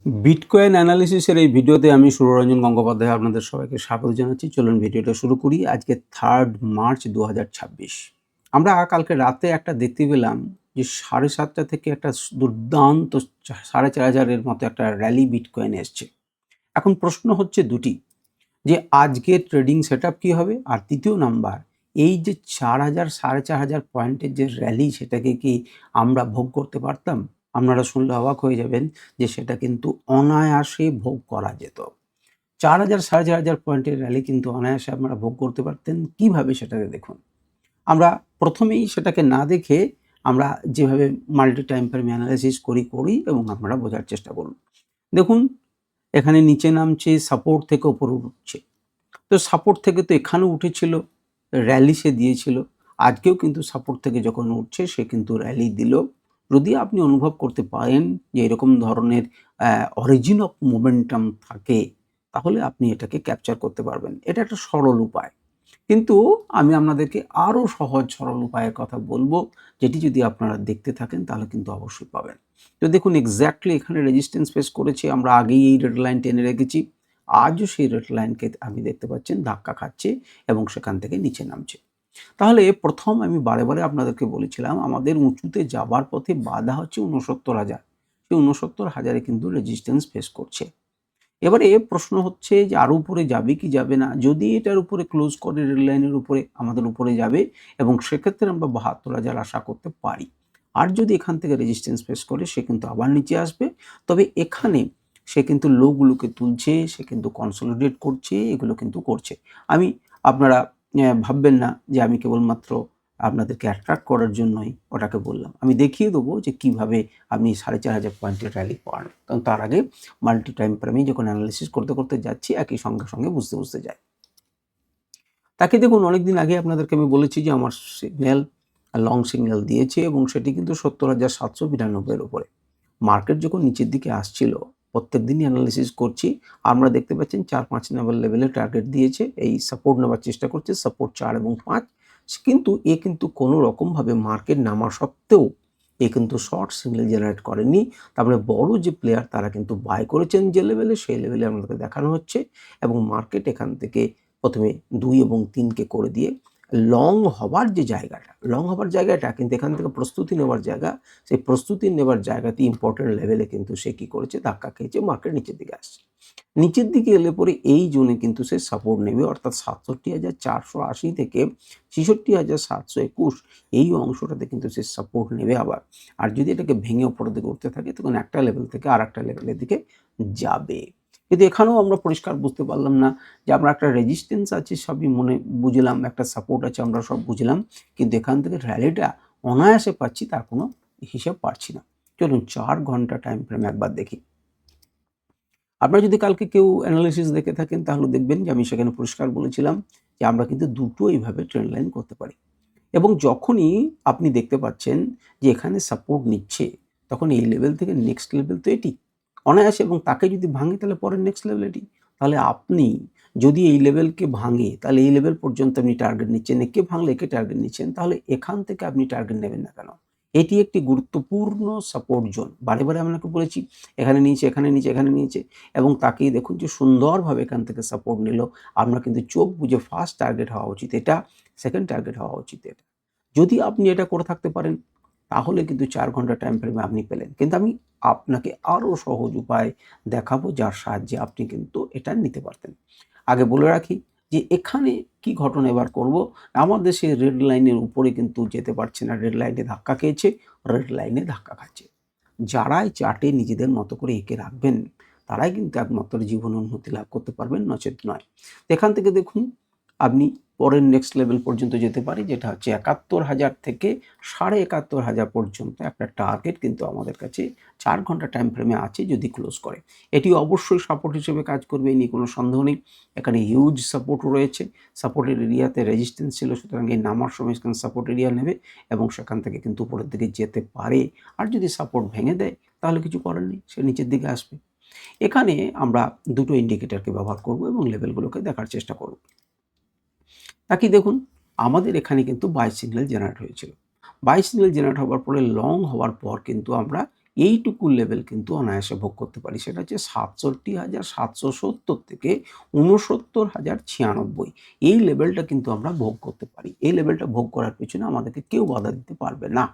Bitcoin অ্যানালিসিসের এই ভিডিওতে আমি সুররঞ্জন গঙ্গোপাধ্যায় আপনাদের সবাইকে স্বাগত জানাচ্ছি। চলুন ভিডিওটা শুরু করি। আজকে 3 মার্চ 2026। আমরা কালকে রাতে একটা দেখতে পেলাম যে 7:30 থেকে একটা দুর্দান্ত 4,500 এর মতো একটা র্যালি বিটকয়েন এসছে। এখন প্রশ্ন হচ্ছে দুটি, যে আজকের ট্রেডিং সেটআপ কী হবে? আর দ্বিতীয় নাম্বার, এই যে 4,000 4,500 পয়েন্টের যে র্যালি, সেটাকে কি আমরা ভোগ করতে পারতাম? আপনারা শুনলে অবাক হয়ে যাবেন যে সেটা কিন্তু অনায়াসে ভোগ করা যেত। 4,000 4,500 পয়েন্টের র্যালি কিন্তু অনায়াসে আপনারা ভোগ করতে পারতেন। কিভাবে সেটাকে দেখুন। আমরা প্রথমেই সেটাকে না দেখে আমরা যেভাবে মাল্টি টাইম ফ্রেম অ্যানালাইসিস করি এবং আপনারা বোঝার চেষ্টা করুন। দেখুন, এখানে নিচে নামছে, সাপোর্ট থেকে উপরে উঠছে। তো সাপোর্ট থেকে তো এখানেও উঠেছিল, র্যালি সে দিয়েছিল। আজকেও কিন্তু সাপোর্ট থেকে যখন উঠছে সে কিন্তু র্যালি দিল। যদি আপনি অনুভব করতে পারেন যে এরকম ধরনের অরিজিন অফ মোমেন্টাম থাকে, তাহলে আপনি এটাকে ক্যাপচার করতে পারবেন। এটা একটা সরল উপায়। কিন্তু আমি আপনাদেরকে আরও সহজ সরল উপায়ের কথা বলবো, যেটি যদি আপনারা দেখতে থাকেন তাহলে কিন্তু অবশ্যই পাবেন। তো দেখুন, এক্স্যাক্টলি এখানে রেজিস্ট্যান্স ফেস করেছে। আমরা আগেই এই রেড লাইন টেনে রেখেছি। আজও সেই রেড লাইনকে আপনি দেখতে পাচ্ছেন ধাক্কা খাচ্ছে এবং সেখান থেকে নিচে নামছে। তাহলে প্রথম আমি বারে আপনাদেরকে বলেছিলাম, আমাদের উঁচুতে যাবার পথে বাধা হচ্ছে ৬৯,০০০। সেই ৬৯,০০০ কিন্তু রেজিস্ট্যান্স ফেস করছে। এবারে প্রশ্ন হচ্ছে যে আরও উপরে যাবে কি যাবে না। যদি এটার উপরে ক্লোজ করে রেড লাইনের উপরে, আমাদের উপরে যাবে এবং সেক্ষেত্রে আমরা ৭২,০০০ আশা করতে পারি। আর যদি এখান থেকে রেজিস্ট্যান্স ফেস করে, সে কিন্তু আবার নিচে আসবে। তবে এখানে সে কিন্তু লোগুলোকে তুলছে, সে কিন্তু কনসলিডেট করছে, এগুলো কিন্তু করছে। আমি আপনারা ভাববেন না যে আমি কেবলমাত্র আপনাদেরকে অ্যাট্রাক্ট করার জন্যই ওটাকে বললাম। আমি দেখিয়ে দেবো যে কিভাবে আপনি ৪,৫০০ পয়েন্টের র্যালি পান। কারণ তার আগে মাল্টি টাইম ফ্রেমে যখন অ্যানালিসিস করতে যাচ্ছি, একই সঙ্গে বুঝতে যাই। তাকে দেখুন, অনেকদিন আগে আপনাদেরকে আমি বলেছি যে আমার সিগন্যাল লং সিগন্যাল দিয়েছে এবং সেটি কিন্তু ৭০,৭৯২ এর উপরে। মার্কেট যখন নিচের দিকে আসছিল, প্রত্যেকদিনই অ্যানালিসিস করছি, আমরা দেখতে পাচ্ছেন ৪-৫ নাম্বার লেভেলে টার্গেট দিয়েছে। এই সাপোর্ট নেওয়ার চেষ্টা করছে, সাপোর্ট ৪ এবং ৫। কিন্তু কোনো রকমভাবে মার্কেট নামা সত্ত্বেও কিন্তু শর্ট সিগন্যাল জেনারেট করেনি। তার মানে বড় যে প্লেয়ার তারা কিন্তু বাই করেছেন যে লেভেলে, সেই লেভেলে আমাদেরকে দেখানো হচ্ছে এবং মার্কেট এখান থেকে প্রথমে ২ এবং ৩ কে করে দিয়ে লং হবার যে জায়গাটা, লং হবার জায়গাটা কিন্তু এখান থেকে প্রস্তুতি নেওয়ার জায়গা। সেই প্রস্তুতি নেওয়ার জায়গাতে ইম্পর্টেন্ট লেভেলে কিন্তু সে কি করেছে, ধাক্কা খেয়েছে, মার্কেট নিচের দিকে আসছে। নিচের দিকে এলে পরে এই জোনে কিন্তু সে সাপোর্ট নেবে, অর্থাৎ ৬৭,৪৮০ থেকে ৬৬,৭২১, এই অংশটাতে কিন্তু সে সাপোর্ট নেবে আবার। আর যদি এটাকে ভেঙে উপরের দিকে উঠতে থাকে, তখন একটা লেভেল থেকে আরেকটা লেভেলের দিকে যাবে। কিন্তু এখানেও আমরা পরিষ্কার বুঝতে পারলাম না যে আমরা একটা রেজিস্ট্যান্স আছে সবই মনে বুঝলাম, একটা সাপোর্ট আছে আমরা সব বুঝলাম, কিন্তু এখান থেকে র্যালিটা অনায়াসে পাচ্ছি তার কোনো হিসাব পাচ্ছি না। চলুন ৪ ঘন্টা টাইম ফ্রেমে একবার দেখি। আপনারা যদি কালকে কেউ অ্যানালিসিস দেখে থাকেন, তাহলে দেখবেন যে আমি সেখানে পরিষ্কার বলেছিলাম যে আমরা কিন্তু দুটো এইভাবে ট্রেন্ড লাইন করতে পারি। এবং যখনই আপনি দেখতে পাচ্ছেন যে এখানে সাপোর্ট নিচ্ছে, তখন এই লেভেল থেকে নেক্সট লেভেল তো এটি অনায়াসে, এবং তাকে যদি ভাঙে তাহলে পরের নেক্সট লেভেল এটি। তাহলে আপনি যদি এই লেভেলকে ভাঙে, তাহলে এই লেভেল পর্যন্ত আপনি টার্গেট নিচ্ছেন, একে ভাঙলে একে টার্গেট নিচ্ছেন, তাহলে এখান থেকে আপনি টার্গেট নেবেন না কেন? এটি একটি গুরুত্বপূর্ণ সাপোর্ট জোন। বারে আপনাকে বলেছি, এখানে নিয়েছে, এখানে নিয়েছে, এখানে নিয়েছে এবং তাকেই দেখুন যে সুন্দরভাবে এখান থেকে সাপোর্ট নিল। আপনার কিন্তু চোখ বুজে ফার্স্ট টার্গেট হওয়া উচিত এটা, সেকেন্ড টার্গেট হওয়া উচিত এটা। যদি আপনি এটা করে থাকতে পারেন, তাহলে কিন্তু ৪ ঘন্টা টাইম ফ্রেমে আপনি পেলেন। কিন্তু আমি আপনাকে আরও সহজ উপায় দেখাবো, যার সাহায্যে আপনি কিন্তু এটা নিতে পারতেন। আগে বলে রাখি যে এখানে কি ঘটনা এবার করব, আমাদের সেই রেড লাইনের উপরে কিন্তু যেতে পারছে না। রেড লাইনে ধাক্কা খেয়েছে, রেড লাইনে ধাক্কা খাচ্ছে। যারাই চার্টে নিজেদের মতো করে এঁকে রাখবেন, তারাই কিন্তু একমাত্র জীবনে উন্নতি লাভ করতে পারবেন, নচেত নয়। এখান থেকে দেখুন, আপনি পরের নেক্সট লেভেল পর্যন্ত যেতে পারি, যেটা হচ্ছে ৭১,০০০ থেকে ৭১,৫০০ পর্যন্ত একটা টার্গেট কিন্তু আমাদের কাছে ৪ ঘন্টা টাইম ফ্রেমে আছে যদি ক্লোজ করে। এটি অবশ্যই সাপোর্ট হিসেবে কাজ করবে, এই নিয়ে কোনো সন্দেহ নেই। এখানে হিউজ সাপোর্ট রয়েছে, সাপোর্টের এরিয়াতে রেজিস্ট্যান্স ছিল, সুতরাং এই নামার সময় এখানে সাপোর্ট এরিয়া নেবে এবং সেখান থেকে কিন্তু উপরের দিকে যেতে পারে। আর যদি সাপোর্ট ভেঙে দেয়, তাহলে কিছু করার নেই, সে নিচের দিকে আসবে। এখানে আমরা দুটো ইন্ডিকেটরকে ব্যবহার করব এবং লেভেলগুলোকে দেখার চেষ্টা করব। তাকিয়ে দেখুন, আমাদের এখানে কিন্তু বাই সিগন্যাল জেনারেট হয়েছিল। বাই সিগন্যাল জেনারেট হওয়ার পরে লং হওয়ার পর কিন্তু আমরা এইটুকু লেভেল কিন্তু অনায়াসে ভোগ করতে পারি, সেটা হচ্ছে ৬৭,৭৭০ থেকে ৬৯,০৯৬। এই লেভেলটা কিন্তু আমরা ভোগ করতে পারি। এই লেভেলটা ভোগ করার পেছনে আমাদেরকে কেউ বাধা দিতে পারবে না।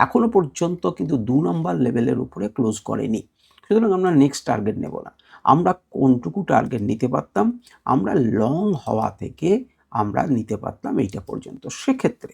এখনো পর্যন্ত কিন্তু ২ নম্বর লেভেলের উপরে ক্লোজ করেনি। সুতরাং আমরা নেক্সট টার্গেট নেব না। আমরা কোনটুকু টার্গেট নিতে পারতাম? আমরা লং হওয়া থেকে আমরা নিতে পারতাম এইটা পর্যন্ত। সেক্ষেত্রে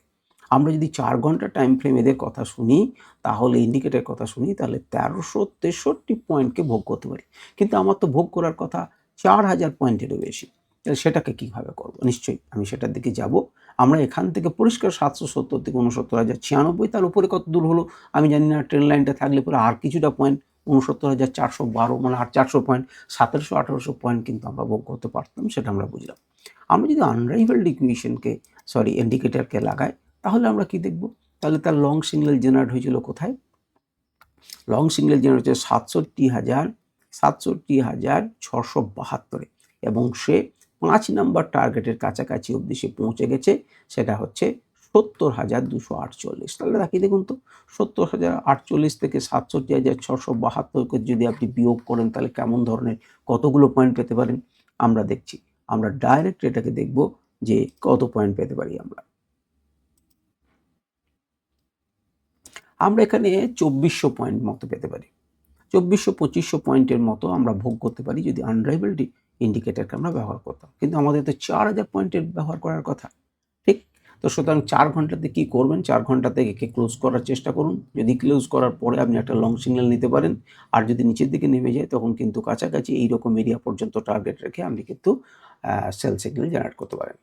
আমরা যদি ৪ ঘন্টা টাইম ফ্রেম এদের কথা শুনি, তাহলে ইন্ডিকেটরের কথা শুনি, তাহলে ১৩৬৩ পয়েন্টকে ভোগ করতে পারি। কিন্তু আমার তো ভোগ করার কথা ৪,০০০ পয়েন্টেরও বেশি। তাহলে সেটাকে কিভাবে করব? নিশ্চয়ই আমি সেটার দিকে যাব। আমরা এখান থেকে পরিষ্কার ৭৭০ থেকে ৬৯,০৯৬, তার উপরে কত দূর হলো আমি জানি না। ট্রেন লাইনটা থাকলে পরে আর কিছুটা পয়েন্ট ৬৯,৪১২, মানে আর ৪০০ পয়েন্ট, ১৭০০-১৮০০ পয়েন্ট কিন্তু আমরা ভোগ করতে পারতাম, সেটা আমরা বুঝলাম। আমরা যদি আনরাইভালড ইকুয়েশনকে ইন্ডিকেটরকে লাগাই, তাহলে আমরা কি দেখব? তাহলে তার লং সিগন্যাল জেনারেট হয়েছিল কোথায়? লং সিগন্যাল জেনারেট হচ্ছে ৬৭,৬৭,৬৭২ এবং সে ৫ নাম্বার টার্গেটের কাছাকাছি অবধি সে পৌঁছে গেছে, সেটা হচ্ছে ৭০,২৪৮। তাহলে তাকিয়ে দেখুন তো, ৭০,০৪৮ থেকে ৬৭,৬৭২কে যদি আপনি বিয়োগ করেন, তাহলে কেমন ধরনের কতগুলো পয়েন্ট পেতে পারেন? আমরা দেখছি, আমরা ডাইরেক্ট এটাকে দেখব যে কত পয়েন্ট পেতে পারি আমরা। আমরা এখানে ২৪০০ পয়েন্ট মতো পেতে পারি। ২৪০০-২৫০০ পয়েন্টের মতো আমরা ভোগ করতে পারি যদি আনরাইভালড ইন্ডিকেটরকে আমরা ব্যবহার করতাম। কিন্তু আমাদের তো ৪,০০০ পয়েন্টের ব্যবহার করার কথা, ঠিক? তো সুতরাং ৪ ঘন্টাতে কি করবেন? ৪ ঘন্টাতে একে ক্লোজ করার চেষ্টা করুন। যদি ক্লোজ করার পরে আপনি একটা লং সিগন্যাল নিতে পারেন, আর যদি নিচের দিকে নেমে যায়, তখন কিন্তু কাছাকাছি এইরকম এরিয়া পর্যন্ত টার্গেট রেখে আপনি কিন্তু সেল সিগন্যাল জেনারেট করতে পারেন।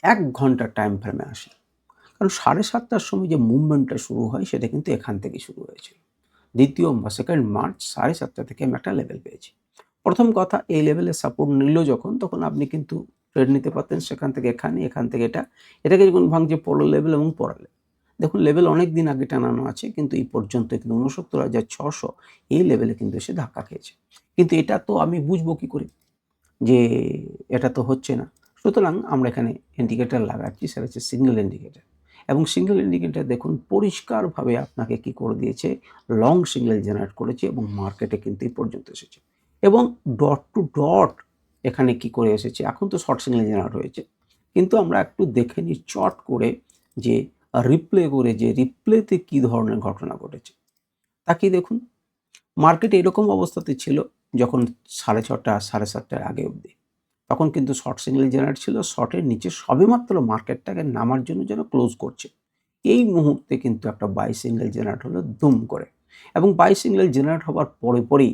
১ ঘন্টার টাইম ফ্রেমে আসি। কারণ ৭:৩০টার সময় যে মুভমেন্টটা শুরু হয়, সেটা কিন্তু এখান থেকেই শুরু হয়েছিল। দ্বিতীয় বা 2nd মার্চ 7:30 থেকে আমি একটা লেভেল পেয়েছি। প্রথম কথা, এই লেভেলের সাপোর্ট নিল যখন, তখন আপনি কিন্তু ট্রেড নিতে পারতেন সেখান থেকে এখানে, এখান থেকে এটা। এটাকে যখন ভাঙছে পরের লেভেল এবং পরের লেভেল। দেখুন, লেভেল অনেক দিন আগে টানানো আছে, কিন্তু এই পর্যন্ত কিন্তু ৬৯,৬০০ এই লেভেলে কিন্তু এসে ধাক্কা খেয়েছে। কিন্তু এটা তো আমি বুঝবো কি করে যে এটা তো হচ্ছে না? সুতরাং আমরা এখানে ইন্ডিকেটর লাগাচ্ছি, সেটা হচ্ছে সিগন্যাল ইন্ডিকেটর। এবং সিগন্যাল ইন্ডিকেটর দেখুন পরিষ্কারভাবে আপনাকে কি করে দিয়েছে, লং সিগন্যাল জেনারেট করেছে এবং মার্কেটে কিন্তু এই পর্যন্ত এসেছে। এবং ডট টু ডট এখানে কি করে এসেছে, এখন তো শর্ট সিগন্যাল জেনারেট হয়েছে। কিন্তু আমরা একটু দেখে নিই চট করে যে রিপ্লে করে, যে রিপ্লেতে কী ধরনের ঘটনা ঘটেছে। তাকিয়ে দেখুন, মার্কেট এরকম অবস্থাতে ছিল যখন 6:30 7:30টার আগে অবধি। তখন কিন্তু শর্ট সিগন্যাল জেনারেট ছিল। শর্টের নিচে সবেমাত্র মার্কেটটাকে নামার জন্য যেন ক্লোজ করছে। এই মুহূর্তে কিন্তু একটা বাই সিগন্যাল জেনারেট হলো দুম করে। এবং বাই সিগন্যাল জেনারেট হওয়ার পরেই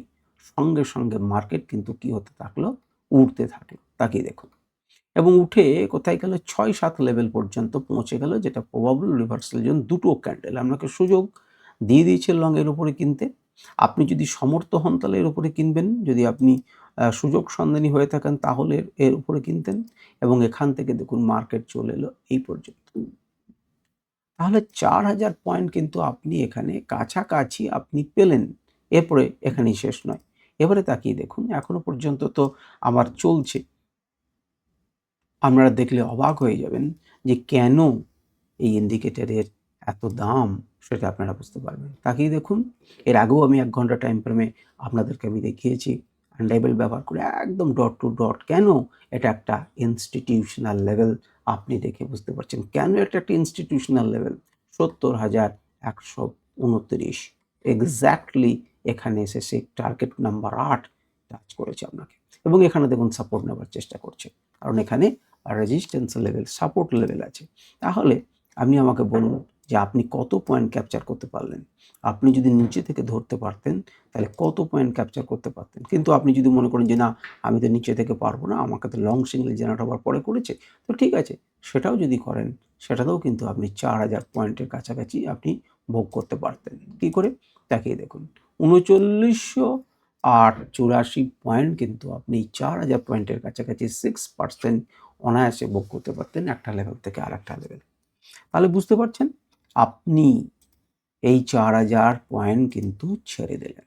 সঙ্গে, সঙ্গে মার্কেট কিন্তু কি হতে থাকলো? উঠতে থাকলো। তাকিয়ে দেখুন। এবং উঠে কোথায় গেল? ৬-৭ লেভেল পর্যন্ত পৌঁছে গেল, যেটা প্রবাবল রিভার্সালের জন্য দুটো ক্যান্ডেল আপনাকে সুযোগ দিয়ে দিয়েছে লং এর উপরে কিনতে। আপনি যদি সমর্থ হন তাহলে এর উপরে কিনবেন। যদি আপনি সুযোগ সন্ধানী হয়ে থাকেন তাহলে এর উপরে কিনতেন। এবং এখান থেকে দেখুন মার্কেট চলে এলো এই পর্যন্ত। তাহলে ৪,০০০ পয়েন্ট কিন্তু আপনি এখানে কাছাকাছি আপনি পেলেন। এরপরে এখানেই শেষ নয়। এবারে তাকিয়ে দেখুন, এখনো পর্যন্ত তো আমার চলছে। আপনারা দেখলে অবাক হয়ে যাবেন যে কেন এই ইন্ডিকেটরের এত দাম, সেটা আপনারা বুঝতে পারবেন। তাকিয়ে দেখুন, এর আগেও আমি ১ ঘন্টা টাইম ফ্রেমে আপনাদেরকে আমি দেখিয়েছি আনডাইবেল ব্যবহার করে একদম ডট টু ডট। কেন এটা একটা ইনস্টিটিউশনাল লেভেল, আপনি দেখে বুঝতে পারছেন কেন এটা একটা ইনস্টিটিউশনাল লেভেল। ৭০,১২৯ এক্স্যাক্টলি এখানে এসে সে টার্গেট নাম্বার ৮ টাচ করেছে আপনাকে। এবং এখানে দেখুন সাপোর্ট নেওয়ার চেষ্টা করছে, কারণ এখানে রেজিস্ট্যান্স লেভেল, সাপোর্ট লেভেল আছে। তাহলে আপনি আমাকে বলুন যে আপনি কত পয়েন্ট ক্যাপচার করতে পারলেন? আপনি যদি নিচে থেকে ধরতে পারতেন, তাহলে কত পয়েন্ট ক্যাপচার করতে পারতেন? কিন্তু আপনি যদি মনে করেন যে না, আমি তো নিচে থেকে পারবো না, আমাকে তো লং সিগন্যাল জেনারেট হওয়ার পরে করেছে, তো ঠিক আছে, সেটাও যদি করেন, সেটাতেও কিন্তু আপনি ৪,০০০ পয়েন্টের কাছাকাছি আপনি ভোগ করতে পারতেন। কী করে? তাকিয়ে দেখুন, ৩৯,৮৮ পয়েন্ট কিন্তু আপনি ৪,০০০ পয়েন্টের কাছাকাছি 6% অনায়াসে ভোগ করতে পারতেন একটা লেভেল থেকে আরেকটা লেভেল। তাহলে বুঝতে পারছেন, আপনি এই ৪,০০০ পয়েন্ট কিন্তু ছেড়ে দিলেন।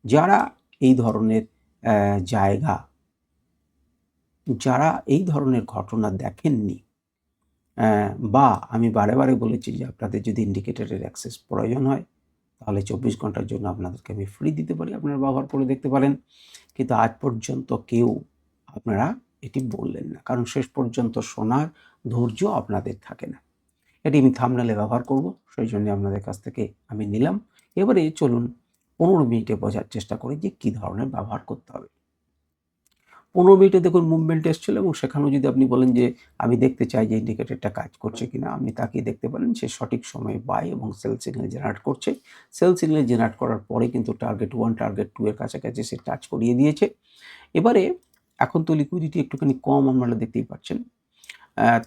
যারা এই ধরনের জায়গা, যারা এই ধরনের ঘটনা দেখেননি, বা আমি বারে, বারে বলেছি যে আপনাদের যদি ইন্ডিকেটরের অ্যাক্সেস প্রয়োজন হয়, তাহলে 24 ঘন্টার জন্য আপনাদেরকে আমি ফ্রি দিতে পারি, আপনারা ব্যবহার করে দেখতে পারেন। কিন্তু আজ পর্যন্ত কেউ আপনারা এটি বললেন না, কারণ শেষ পর্যন্ত শোনার ধৈর্য আপনাদের থাকে না। এটি আমি থাম্বনেলে ব্যবহার করব, সেই জন্য আপনাদের কাছ থেকে আমি নিলাম। এবারে চলুন 15 মিনিটে বোঝার চেষ্টা করি যে কী ধরনের ব্যবহার করতে হবে। 15 মিনিটে দেখুন মুভমেন্ট এসেছিল এবং সেখানেও যদি আপনি বলেন যে আমি দেখতে চাই যে ইন্ডিকেটরটা কাজ করছে কিনা, আপনি তাকিয়ে দেখতে পারেন সে সঠিক সময়ে বাই এবং সেল সিগন্যাল জেনারেট করছে। সেল সিগন্যাল জেনারেট করার পরে কিন্তু টার্গেট 1 টার্গেট 2 এর কাছাকাছি সে টাচ করিয়ে দিয়েছে। এবারে এখন তো লিকুইডিটি একটুখানি কম আপনারা দেখতেই পাচ্ছেন।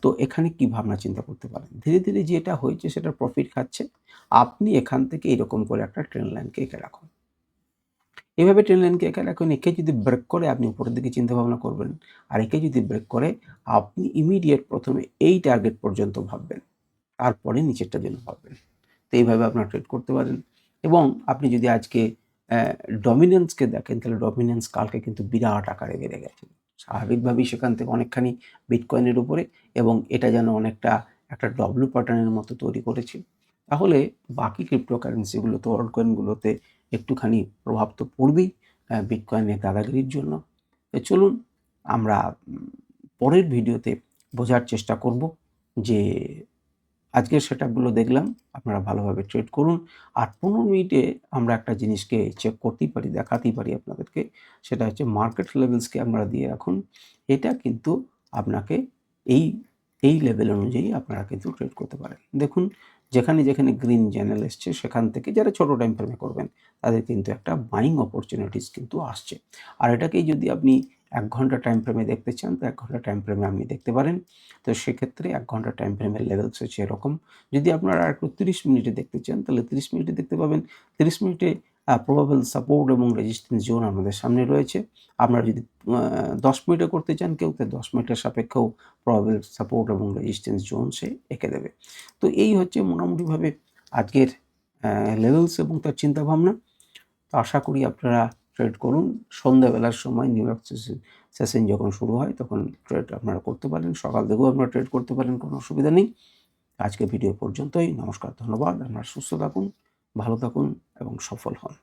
তো এখানে কি ভাবনা চিন্তা করতে পারেন। ধীরে, ধীরে যেটা হয়েছে সেটার প্রফিট খাচ্ছে। আপনি এখান থেকে এরকম করে একটা ট্রেন্ড লাইনকে এঁকে রাখুন। এভাবে ট্রেন্ড লাইনকে এঁকে রাখুন, একে যদি ব্রেক করে আপনি উপরের দিকে চিন্তাভাবনা করবেন। আর একে যদি ব্রেক করে আপনি ইমিডিয়েট প্রথমে এই টার্গেট পর্যন্ত ভাববেন। তারপরে নিচেরটার জন্য ভাববেন। তো এইভাবে আপনারা ট্রেড করতে পারেন। এবং আপনি যদি আজকে ডমিন্যান্সকে দেখেন, তাহলে ডমিন্যান্স কালকে কিন্তু বিরাট আকারে বেড়ে গেছে। স্বাভাবিকভাবেই সেখান থেকে অনেকখানি বিটকয়েনের উপরে, এবং এটা যেন অনেকটা একটা ডব্লু প্যাটার্নের মতো তৈরি করেছে। তাহলে বাকি ক্রিপ্টোকারেন্সিগুলোতে, অল্ট কয়েনগুলোতে একটুখানি প্রভাব তো পড়বেই বিটকয়েনের দাদাগিরির জন্য। তো চলুন আমরা পরের ভিডিওতে বোঝার চেষ্টা করব যে আজকের সেটআপগুলো দেখলাম, আপনারা ভালোভাবে ট্রেড করুন। আর 15 মিনিটে আমরা একটা জিনিসকে চেক করতেই পারি, দেখাতেই পারি আপনাদেরকে। সেটা হচ্ছে মার্কেট লেভেলসকে আপনারা দিয়ে রাখুন। এটা কিন্তু আপনাকে এই এই লেভেল অনুযায়ী আপনারা কিন্তু ট্রেড করতে পারেন। দেখুন যেখানে, যেখানে গ্রিন চ্যানেল এসছে সেখান থেকে যারা ছোট টাইম ফ্রেমে করবেন তাদের কিন্তু একটা বাইং অপরচুনিটিস কিন্তু আসছে। আর এটাকেই যদি আপনি 1 ঘন্টা টাইম ফ্রেমে দেখতে চান, তো 1 ঘন্টা টাইম ফ্রেমে আপনি দেখতে পারেন। তো সেক্ষেত্রে 1 ঘন্টা টাইম ফ্রেমের লেভেলস হচ্ছে এরকম। যদি আপনারা আরেকটু 30 মিনিটে দেখতে চান, তাহলে 30 মিনিটে দেখতে পাবেন। 30 মিনিটে প্রবাবল সাপোর্ট এবং রেজিস্ট্যান্স জোন আমাদের সামনে রয়েছে। আপনারা যদি 10 মিনিটে করতে চান কেউ, তো 10 মিনিটের সাপেক্ষেও প্রবাবল সাপোর্ট এবং রেজিস্ট্যান্স জোন সে এঁকে দেবে। তো এই হচ্ছে মোটামুটিভাবে আজকের লেভেলস এবং তার চিন্তাভাবনা। তো আশা করি আপনারা ট্রেড করুন। সন্ধ্যাবেলার সময় নিউ ইয়র্ক সেশন যখন শুরু হয় তখন ট্রেড আপনারা করতে পারেন। সকাল থেকেও আপনারা ট্রেড করতে পারেন, কোনো অসুবিধা নেই। আজকের ভিডিও পর্যন্তই। নমস্কার, ধন্যবাদ। আপনারা সুস্থ থাকুন, ভালো থাকুন এবং সফল হন।